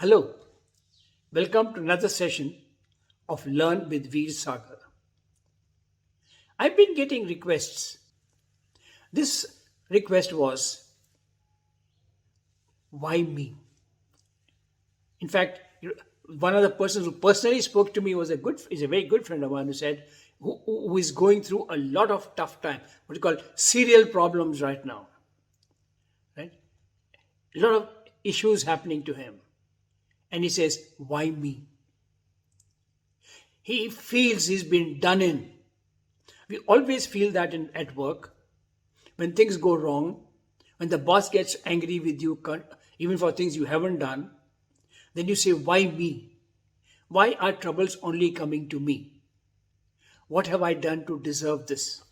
Hello, welcome to another session of Learn with Veer Sagar. I've been getting requests. This request was, why me? In fact, one of the persons who personally spoke to me is a very good friend of mine who said, who is going through a lot of tough time, what you call serial problems right now. Right? A lot of issues happening to him. And he says, why me? He feels he's been done in. We always feel that at work. When things go wrong, when the boss gets angry with you, even for things you haven't done, then you say, why me? Why are troubles only coming to me? What have I done to deserve this?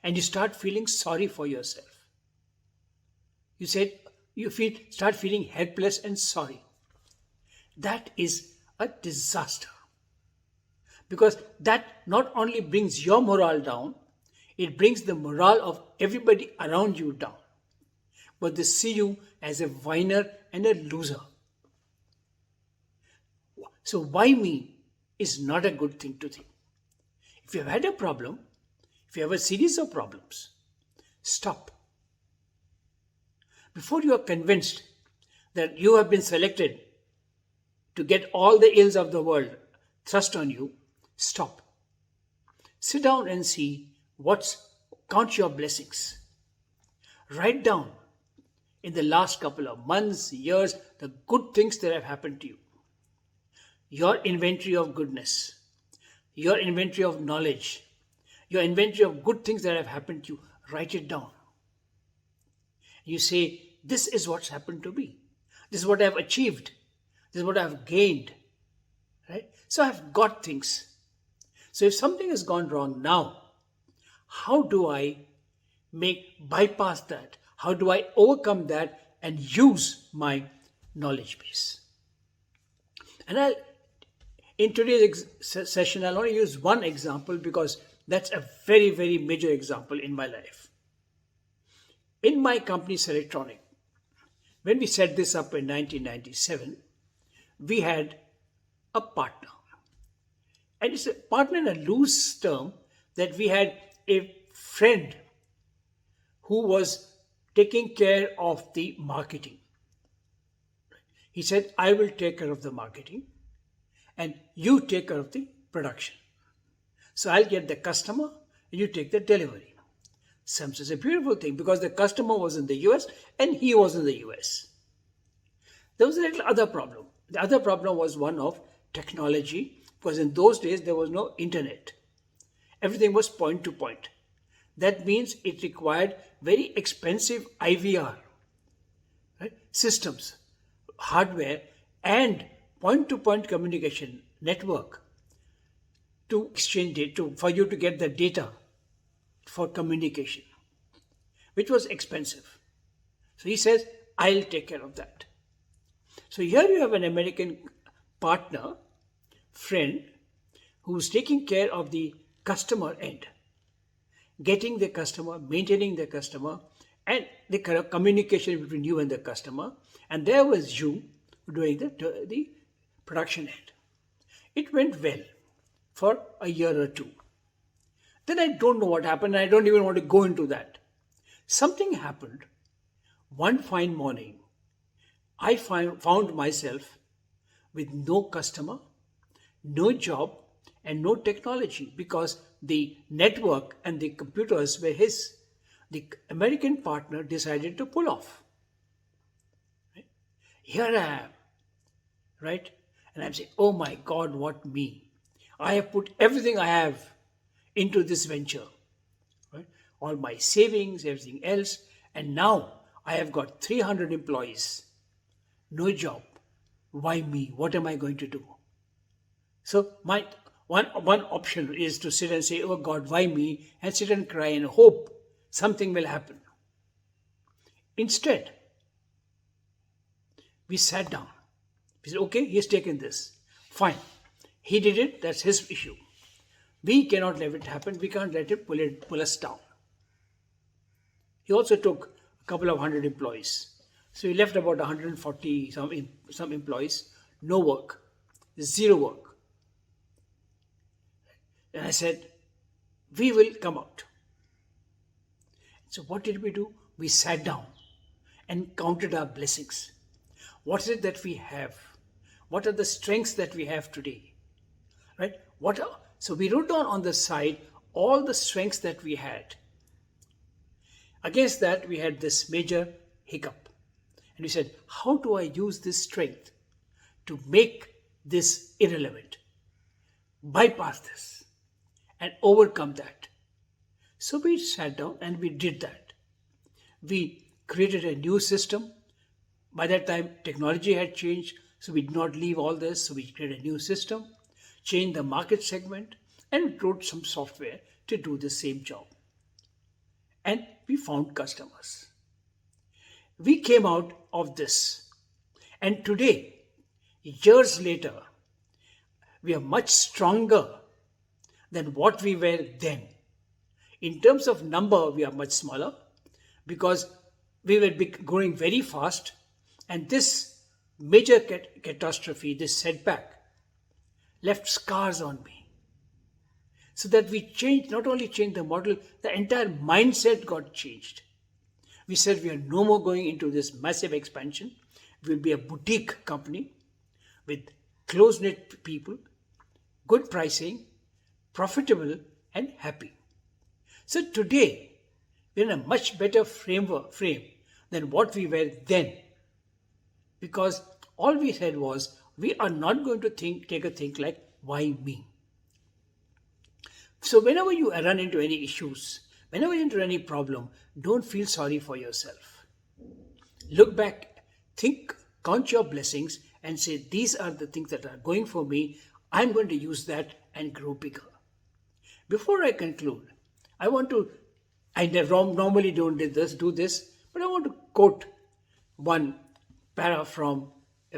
And you start feeling sorry for yourself. Start feeling helpless and sorry. That is a disaster. Because that not only brings your morale down, it brings the morale of everybody around you down. But they see you as a whiner and a loser. So why me is not a good thing to think. If you have had a problem, if you have a series of problems, stop. Before you are convinced that you have been selected to get all the ills of the world thrust on you, stop. Sit down and see count your blessings. Write down in the last couple of months, years, the good things that have happened to you. Your inventory of goodness, your inventory of knowledge, your inventory of good things that have happened to you, write it down. You say, this is what's happened to me. This is what I've achieved. This is what I've gained. Right? So I've got things. So if something has gone wrong now, how do I bypass that? How do I overcome that and use my knowledge base? And in today's session, I'll only use one example because that's a very, very major example in my life. In my company, Electronic, when we set this up in 1997, we had a partner. And it's a partner in a loose term that we had a friend who was taking care of the marketing. He said, I will take care of the marketing and you take care of the production. So I'll get the customer and you take the delivery. Seems as a beautiful thing because the customer was in the US and he was in the US. There was a little other problem. The other problem was one of technology, because in those days there was no internet. Everything was point to point. That means it required very expensive IVR, right? Systems, hardware, and point to point communication network to exchange data, for you to get the data for communication, which was expensive. So he says, I'll take care of that. So here you have an American partner, friend, who's taking care of the customer end, getting the customer, maintaining the customer, and the communication between you and the customer. And there was you doing the production end. It went well for a year or two. Then I don't know what happened. I don't even want to go into that. Something happened. One fine morning, I found myself with no customer, no job, and no technology because the network and the computers were his. The American partner decided to pull off. Right? Here I am, right? And I'm saying, oh my God, what me? I have put everything I have into this venture, right? All my savings, everything else, and now I have got 300 employees, no job. Why me? What am I going to do? So my one option is to sit and say, oh God, why me? And sit and cry and hope something will happen. Instead, we sat down. We said, okay, he's taken this. Fine. He did it. That's his issue. We cannot let it happen. We can't let it pull us down. He also took a couple of hundred employees. So we left about 140 some employees, no work, zero work. And I said, we will come out. So what did we do? We sat down and counted our blessings. What is it that we have? What are the strengths that we have today? Right? So we wrote down on the side all the strengths that we had. Against that, we had this major hiccup. And we said, how do I use this strength to make this irrelevant? Bypass this and overcome that. So we sat down and we did that. We created a new system. By that time, technology had changed, so we did not leave all this. So we created a new system, changed the market segment, and wrote some software to do the same job. And we found customers. We came out of this. And today, years later, we are much stronger than what we were then. In terms of number, we are much smaller because we were growing very fast, and this major catastrophe, this setback, left scars on me. So that we not only changed the model, the entire mindset got changed. We said we are no more going into this massive expansion. We will be a boutique company with close-knit people, good pricing, profitable and happy. So today, we're in a much better frame than what we were then. Because all we said was, we are not going to take a think like, why me? So whenever you run into any issues, whenever you enter any problem, don't feel sorry for yourself. Look back, think, count your blessings and say, these are the things that are going for me. I'm going to use that and grow bigger. Before I conclude, I normally don't do this, but I want to quote one para from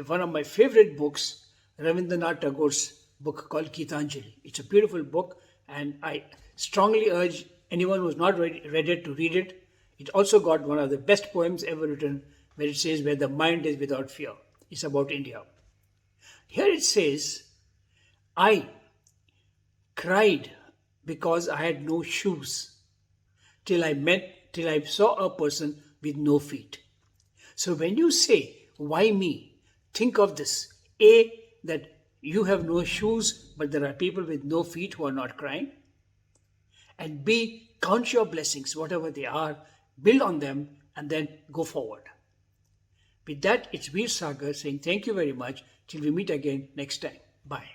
one of my favorite books, Rabindranath Tagore's book called Gitanjali. It's a beautiful book, and I strongly urge anyone who's not read it to read it. It also got one of the best poems ever written, where it says, where the mind is without fear. It's about India. Here it says, I cried because I had no shoes till I saw a person with no feet. So when you say, why me? Think of this. A, that you have no shoes, but there are people with no feet who are not crying. And B, count your blessings, whatever they are, build on them, and then go forward. With that, it's Veer Sagar saying thank you very much till we meet again next time. Bye.